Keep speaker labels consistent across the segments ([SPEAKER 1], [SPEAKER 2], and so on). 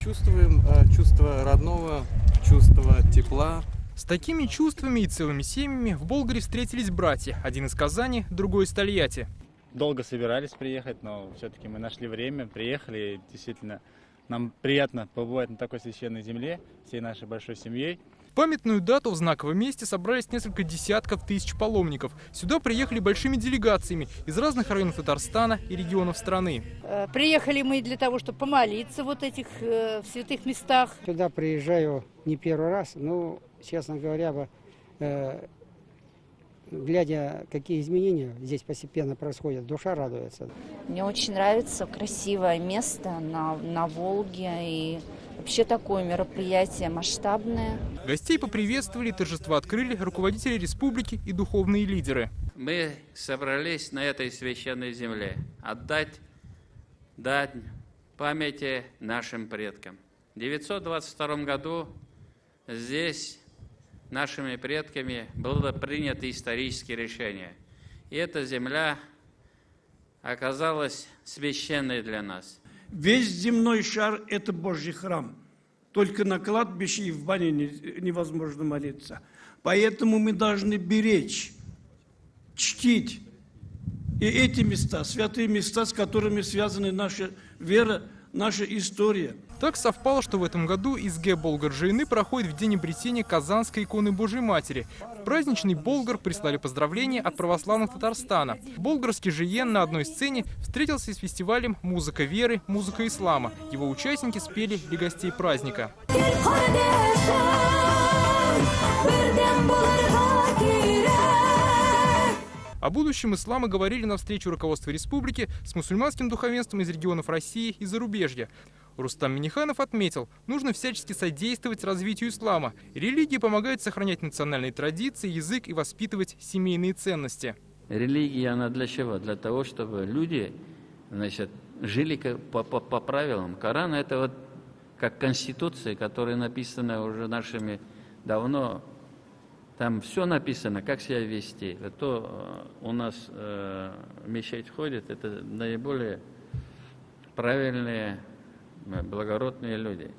[SPEAKER 1] Чувствуем чувство родного, чувство тепла.
[SPEAKER 2] С такими чувствами и целыми семьями в Болгаре встретились братья. Один из Казани, другой из Тольятти.
[SPEAKER 3] Долго собирались приехать, но все-таки мы нашли время, приехали. Действительно, нам приятно побывать на такой священной земле всей нашей большой семьей.
[SPEAKER 2] В памятную дату в знаковом месте собрались несколько десятков тысяч паломников. Сюда приехали большими делегациями из разных районов Татарстана и регионов страны.
[SPEAKER 4] Приехали мы для того, чтобы помолиться в этих святых местах.
[SPEAKER 5] Сюда приезжаю не первый раз, но, честно говоря, глядя, какие изменения здесь постепенно происходят, душа радуется.
[SPEAKER 6] Мне очень нравится красивое место на Волге, и вообще такое мероприятие масштабное.
[SPEAKER 2] Гостей поприветствовали, торжества открыли руководители республики и духовные лидеры.
[SPEAKER 7] Мы собрались на этой священной земле отдать дань памяти нашим предкам. В 922 году здесь нашими предками было принято историческое решение. И эта земля оказалась священной для нас.
[SPEAKER 8] Весь земной шар – это Божий храм. Только на кладбище и в бане невозможно молиться. Поэтому мы должны беречь, чтить и эти места, святые места, с которыми связаны наша вера, наша история.
[SPEAKER 2] Так совпало, что в этом году СГ Болгар-Жыйыны проходит в день обретения Казанской иконы Божьей Матери. В праздничный Болгар прислали поздравления от православных Татарстана. Болгарский Жиен на одной сцене встретился с фестивалем «Музыка веры, музыка ислама». Его участники спели для гостей праздника. О будущем ислама говорили на встрече руководства республики с мусульманским духовенством из регионов России и зарубежья. Рустам Миниханов отметил, нужно всячески содействовать развитию ислама. Религия помогает сохранять национальные традиции, язык и воспитывать семейные ценности.
[SPEAKER 7] Религия, она для чего? Для того, чтобы люди, жили по правилам. Коран – это как конституция, которая написана уже нашими давно. Там все написано, как себя вести. То у нас в мечеть ходит, это наиболее правильные, благородные люди.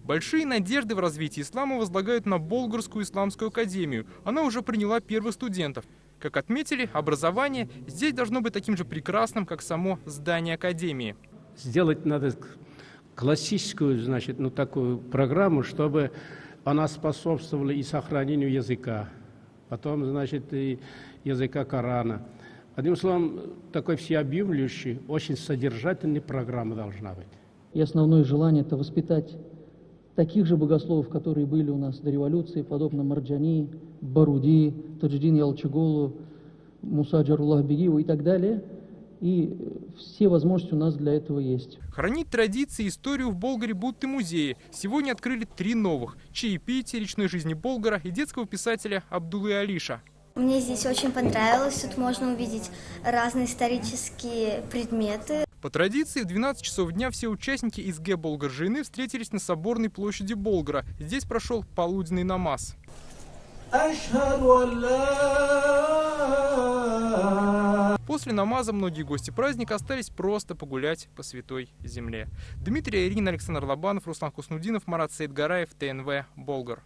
[SPEAKER 2] Большие надежды в развитии ислама возлагают на Болгарскую исламскую академию. Она уже приняла первых студентов. Как отметили, образование здесь должно быть таким же прекрасным, как само здание академии.
[SPEAKER 9] Сделать надо классическую, такую программу, чтобы она способствовала и сохранению языка, потом, и языка Корана. Одним словом, такой всеобъемлющей, очень содержательной программа должна быть.
[SPEAKER 10] И основное желание – это воспитать таких же богословов, которые были у нас до революции, подобно Марджани, Баруди, Таджидин Ялчыголу, Муса Джаруллахбегиеву и так далее. И все возможности у нас для этого есть.
[SPEAKER 2] Хранить традиции и историю в Болгаре будут и музеи. Сегодня открыли 3 новых – чаепитие, речной жизни Болгара и детского писателя Абдуллы Алиша.
[SPEAKER 11] Мне здесь очень понравилось. Тут можно увидеть разные исторические предметы.
[SPEAKER 2] По традиции, в 12 часов дня все участники СГ Болгар-Жыйыны встретились на соборной площади Болгара. Здесь прошел полуденный намаз. После намаза многие гости праздника остались просто погулять по святой земле. Дмитрий Ирина, Александр Лобанов, Руслан Хуснудинов, Марат Саидгараев, ТНВ, Болгар.